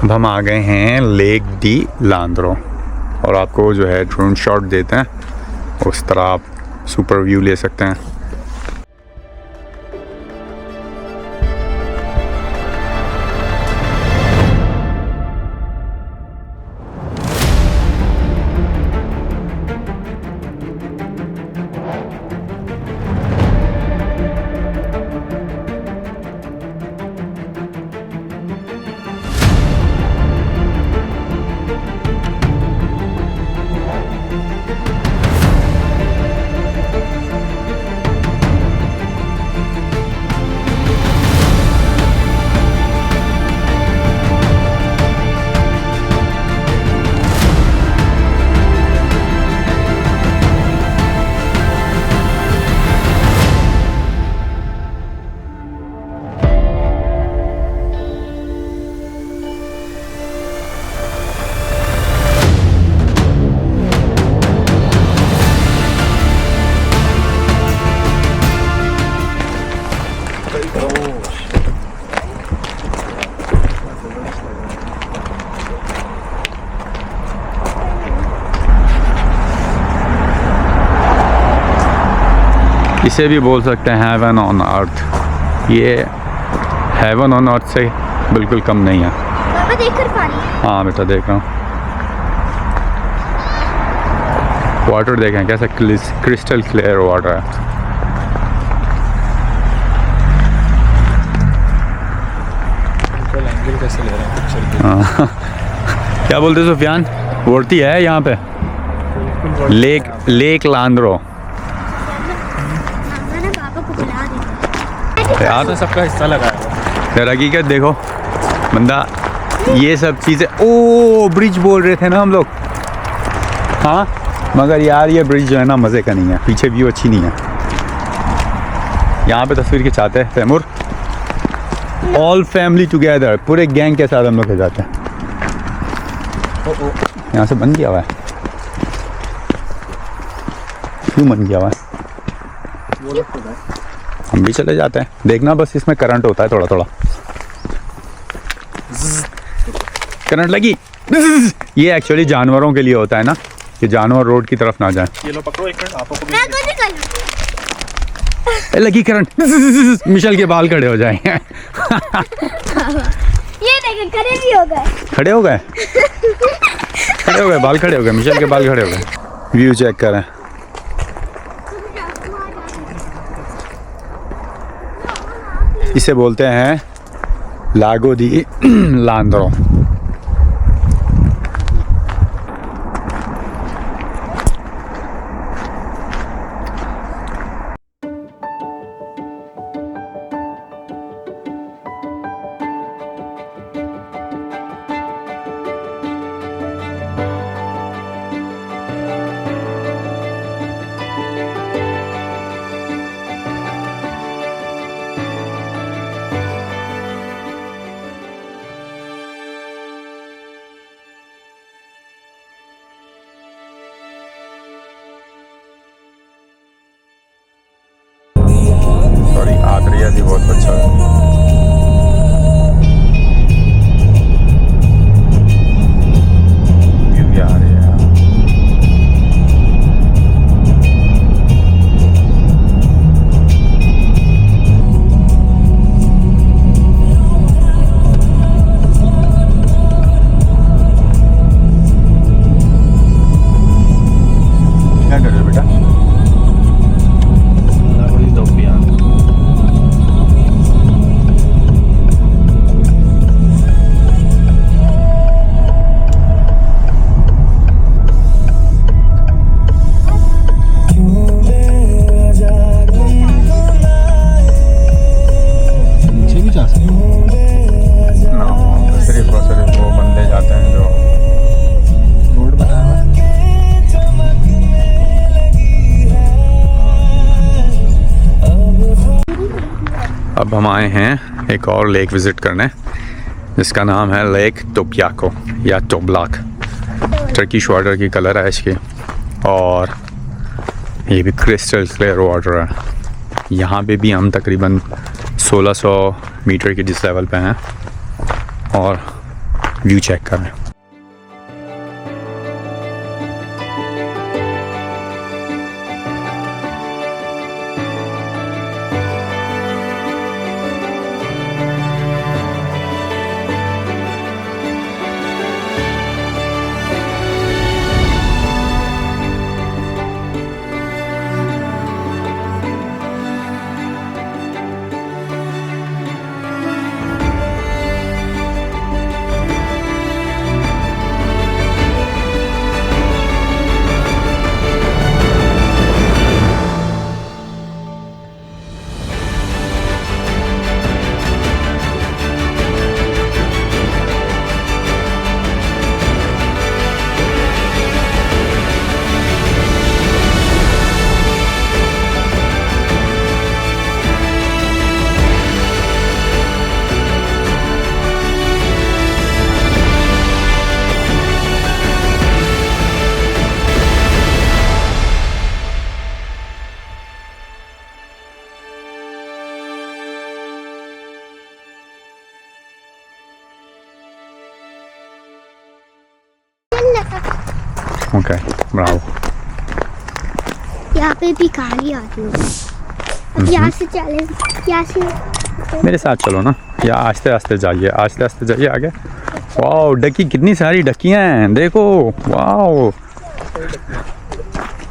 अब हम आ गए हैं लेक डी लांद्रो और आपको जो है ड्रोन शॉट देते हैं, उस तरह आप सुपर व्यू ले सकते हैं। इसे भी बोल सकते हैं हेवन ऑन अर्थ। ये हेवन ऑन अर्थ से बिल्कुल कम नहीं है। पापा देख कर पानी है। हाँ बेटा देख रहा हूँ। वाटर देखें कैसा क्रिस्टल क्लियर वाटर है। एंगल कैसे ले रहा है पिक्चर के? हाँ क्या बोलते सुफियान? वोर्ती है यहाँ पे लेक लांद्रो। यहाँ तो सबका हिस्सा लगा है। यार हकीकत देखो बंदा, ये सब चीज़ें ओ ब्रिज बोल रहे थे ना हम लोग। हाँ मगर यार ये ब्रिज जो है ना मज़े का नहीं है, पीछे व्यू अच्छी नहीं है। यहाँ पे तस्वीर खिंचाते हैं तैमूर, ऑल फैमिली टुगेदर, पूरे गैंग के साथ हम लोग खिंचाते हैं। यहाँ से बंद किया हुआ है, क्यों बंद किया हुआ है? हम भी चले जाते हैं, देखना बस इसमें करंट होता है थोड़ा थोड़ा। करंट लगी। ये एक्चुअली जानवरों के लिए होता है ना, कि जानवर रोड की तरफ ना जाए। ये लो पकड़ो एक मिनट, आपको भी लगी करंट। मिशेल के बाल खड़े हो जाएंगे। ये देखो खड़े भी हो गए। खड़े हो गए, खड़े हो गए, बाल खड़े हो गए, मिशेल के बाल खड़े हो गए। व्यू चेक करें। इसे बोलते हैं लागो दी लांद्रो। सॉरी आदरिया भी बहुत अच्छा है। व्यू भी आ रही है। क्या कर रहे हो बेटा? अब हम आए हैं एक और लेक विज़िट करने, जिसका नाम है लेक टोब्याको या टोब्लाक। टर्किश वाटर की कलर है इसकी, और ये भी क्रिस्टल क्लियर वाटर है। यहाँ पे भी हम तकरीबन 1600 मीटर की जिस लेवल पे हैं, और व्यू चेक कर रहे हैं। Okay Bravo. यहाँ पे भी गाड़ी आती है। अब यहाँ से चले, यहाँ से मेरे साथ चलो ना, या आस्ते आस्ते जाइए, आस्ते आस्ते जाइए आगे। वाओ डकी, कितनी सारी डकियाँ हैं देखो। वाओ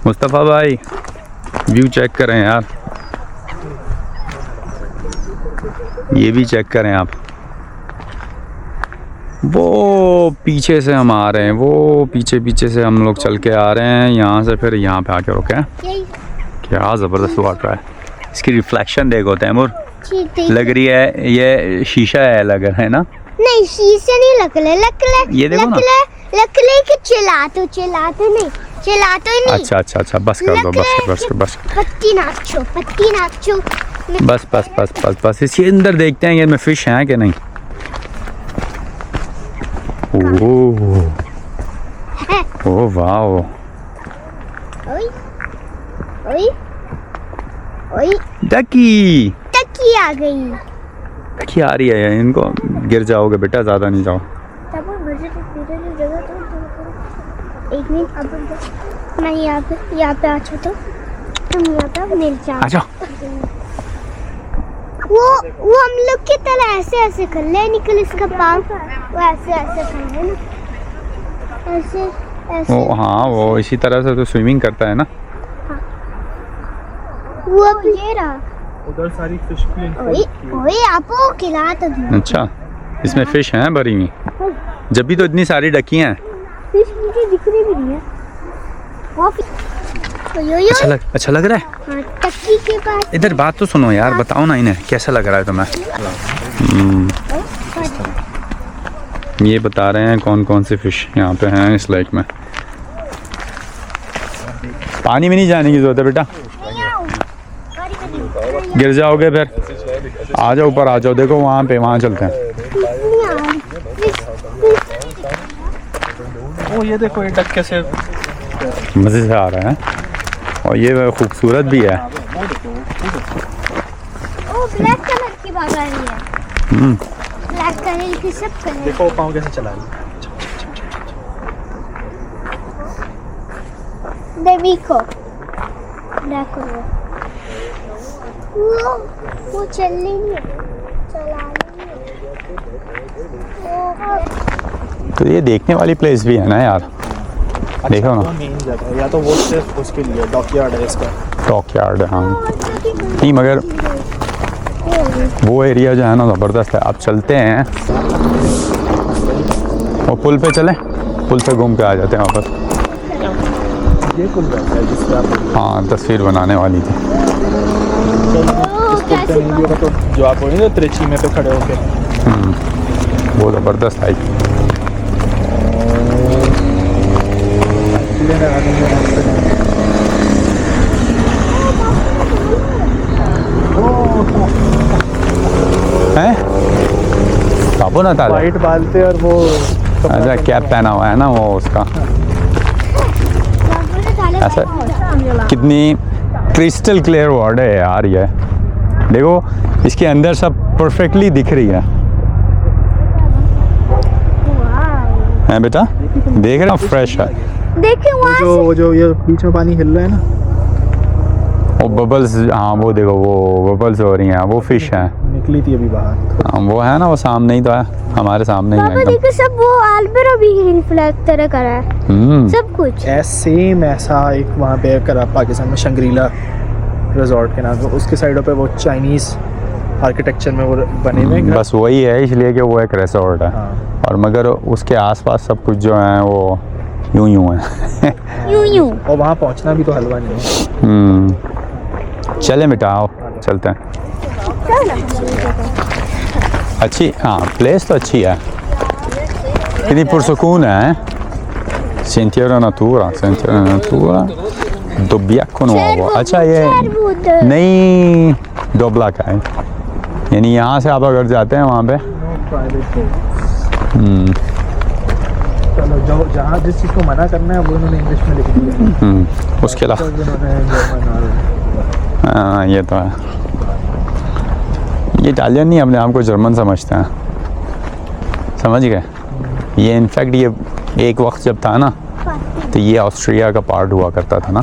मुस्तफ़ा भाई व्यू चेक करें यार, ये भी चेक करें आप। वो पीछे से हम आ रहे हैं, वो पीछे पीछे से हम लोग चल के आ रहे हैं यहाँ से, फिर यहाँ पे आके रुके हैं। यही क्या ज़बरदस्त वाटर है, इसकी रिफ्लेक्शन देखो तैमूर, चीज़ लग रही है ये शीशा है, लग रहा है ना। नहीं शीशे नहीं लकले ये देखो ना। लकले के चिल्लाते नहीं, चिल्लाते ही नहीं। अच्छा अच्छा अच्छा, बस कर दो, बस पत्ती नाचो बस बस बस बस बस। इसके अंदर देखते हैं ये में फिश हैं कि नहीं। ओह ओह वाह, ओए ओए ओए डकी टकी आ गई। डकी आ रही है, इनको गिर जाओगे बेटा, ज़्यादा नहीं जाओ। तब मुझे जगह तो एक मिनट, अब मैं यहाँ पे अच्छा तो तुम यहाँ पे मिल जाओ। आ जाओ। वो हम लोग की तरह ऐसे कर ले, निकल इसका पाँव, वो ऐसे कर ले ना, ऐसे वो हाँ, वो इसी तरह से तो स्विमिंग करता है ना। वो अब ये रहा। उधर सारी फिश भी ओए आपको खिला तो दूँ। अच्छा, इसमें फिश हैं भरी हुई, जब भी तो इतनी सारी डकी हैं। फिश मुझे दिख रही भी नहीं है। अच्छा लग रहा है। हाँ, टक्की के पास। इधर बात तो सुनो यार, बताओ ना इन्हें कैसा लग रहा है तुम्हें। ये बता रहे हैं कौन कौन सी फिश यहाँ पे हैं इस लेक में। पानी में नहीं जाने की जरूरत है बेटा, गिर जाओगे फिर। आ जाओ ऊपर, आ जाओ, देखो वहाँ पे, वहाँ चलते हैं। ओ ये देखो, ये डक कैसे मज़े से आ रहा है, और ये खूबसूरत भी है। ओ ब्लैक कलर की बात आ रही है। ब्लैक कलर की सब कलर। देखो पाँव कैसे चला रही है। देखो देखो वो चल रही है, चला रही है। तो ये देखने वाली प्लेस भी है ना यार, देखो ना। मेन जगह है, या तो वो सिर्फ उसके लिए डॉकयार्ड है इसका। डॉकयार्ड है हाँ, नहीं मगर वो एरिया जो है ना ज़बरदस्त है। आप चलते हैं और पुल पे चलें, पुल पे घूम के आ जाते हैं वापस। ये पुल रहता है जिससे आप, हाँ तस्वीर बनाने वाली थी। इस पुल पे नहीं भी होगा तो जो आप बोलेंगे त्रिची में पे खड़े होके, वो ज़बरदस्त आई। हैं बाबू ना ताजा वाइट बालते और वो अच्छा कैप पहना हुआ है ना वो उसका। ऐसा कितनी क्रिस्टल क्लियर वाटर है यार ये, देखो इसके अंदर सब परफेक्टली दिख रही है। है बेटा, देख रहे हो फ्रेश है। देखिए वहाँ से वो जो ये बीच में पानी हिल रहा है ना, वो बबल्स, हाँ वो देखो वो बबल्स हो रही हैं, वो फिश है। निकली थी अभी बाहर। हाँ, वो है ना, वो सामने ही तो है, हमारे सामने ही है पापा एकदम। देखिए सब वो आलबेरा भी रिफ्लेक्ट तरह करा है सब कुछ। सेम ऐसा एक वहाँ पे करा पाकिस्तान में, शंग्रीला रिजॉर्ट के नाम से, उसके साइडों पे वो चाइनीज़ आर्किटेक्चर में वो बने हुए हैं घर। बस वही है, इसलिए कि वो एक रिसोर्ट है। हाँ। और मगर उसके आसपास सब कुछ जो है वो यूं यूं है। यूं और वहाँ पहुँचना भी तो हलवा नहीं है। चले बेटा, आओ चलते हैं। अच्छी, हाँ प्लेस तो अच्छी है, कितनी पुरसुकून है। Sentiero Natura Dobbiaco Nuovo। अच्छा ये नई डोबला का है, यानी यहाँ से आप अगर जाते हैं वहाँ पे चलो जो जहाँ जिस चीज़ को मना करना है वो उन्होंने इंग्लिश में लिख दिया। उसके अलावा उन्होंने जर्मन और हाँ ये तो है, ये इटालियन नहीं अपने आप को जर्मन समझते हैं, समझ गए। ये इनफैक्ट ये एक वक्त जब था ना तो ये ऑस्ट्रिया का पार्ट हुआ करता था ना,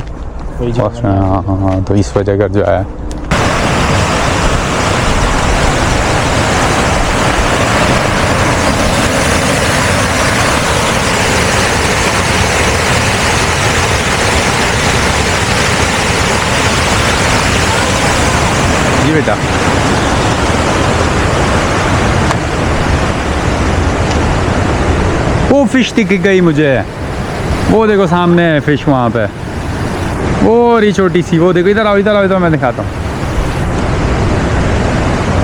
वही जर्मन ऑस्ट्रिया, हाँ हाँ हाँ, तो इस वजह का जो है जी बेटा। वो फिश दिख गई मुझे, वो देखो सामने है फिश वहाँ पे, वो रही छोटी सी, वो देखो, इधर आओ इधर आओ, इधर मैं दिखाता हूँ।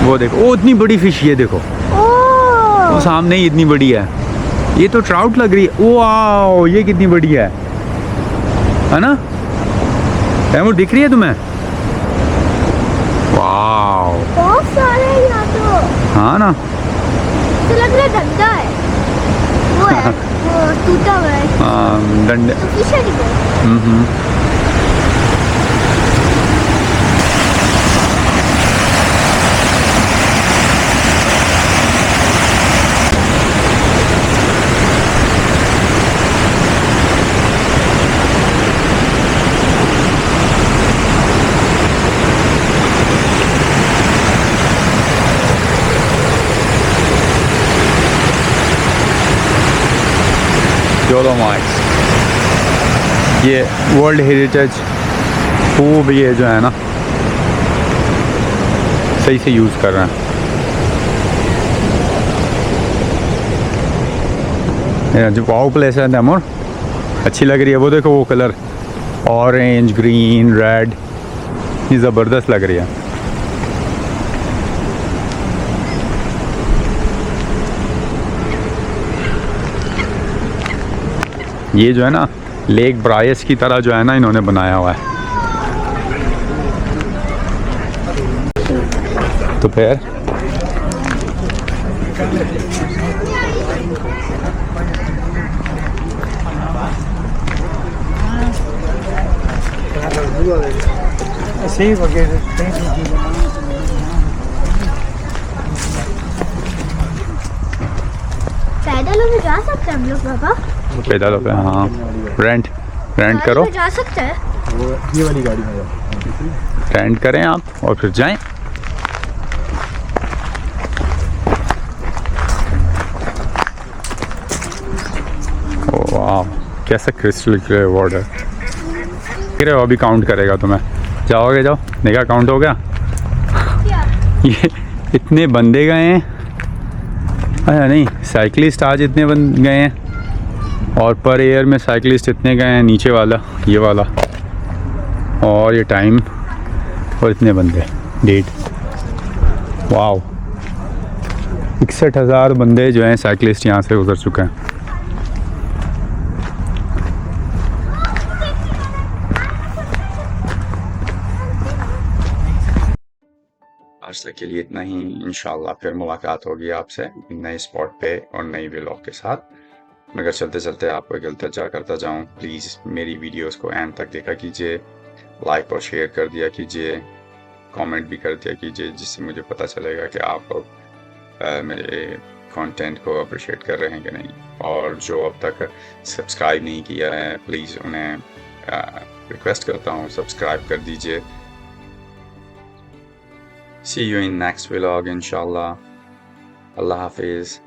वो देखो, वो इतनी बड़ी फिश, ये देखो वो सामने ही इतनी बड़ी है, ये तो ट्राउट लग रही है। ओ आओ, ये कितनी बड़ी है ना तैमूर, दिख रही है तुम्हें? वाओ बहुत सारे हैं यहाँ तो। हाँ ना, तो लग रहा है गंदा है, वो है वो टूटा हुआ है डंडे। तो फिश है नहीं। डोलोमाइट्स, ये वर्ल्ड हेरिटेज खूब, ये जो है ना सही से यूज़ कर रहे हैं। जो वाओ प्लेस है तैमूर, अच्छी लग रही है। वो देखो वो कलर, ऑरेंज ग्रीन रेड, ये ज़बरदस्त लग रही है। ये जो है ना लेक ब्रायस की तरह जो है ना इन्होंने बनाया हुआ है। तो फिर Sí, porque पैदल होके जा सकते हैं हम लोग बाबा? पैदल हो गए, हाँ रेंट करो, पैदल जा सकते हैं। वो ये वाली गाड़ी में जाओ। रेंट करें आप और फिर जाएं। वाह कैसा क्रिस्टल क्लियर वाटर, फिर अभी काउंट करेगा तुम्हें, जाओगे जाओ, देखा काउंट हो गया। ये इतने बंदे गए हैं, अच्छा नहीं साइकिलिस्ट आज इतने बन गए हैं, और पर एयर में साइकिलिस्ट इतने गए हैं, नीचे वाला ये वाला, और ये टाइम और इतने बंदे डेट। वाओ 61,000 बंदे जो हैं साइकिलिस्ट यहाँ से गुजर चुके हैं। आज तक के लिए इतना ही, इंशाल्लाह फिर मुलाकात होगी आपसे नए स्पॉट पे और नई व्लॉग के साथ। मगर चलते चलते आपको एक इल्तिजा करता जाऊँ, प्लीज़ मेरी वीडियोस को एंड तक देखा कीजिए, लाइक और शेयर कर दिया कीजिए, कमेंट भी कर दिया कीजिए, जिससे मुझे पता चलेगा कि आप लोग मेरे कंटेंट को अप्रिशिएट कर रहे हैं कि नहीं, और जो अब तक सब्सक्राइब नहीं किया है प्लीज़ उन्हें रिक्वेस्ट करता हूँ सब्सक्राइब कर दीजिए। सी यू इन नेक्स्ट व्लॉग इंशाल्लाह। अल्लाह हाफिज़।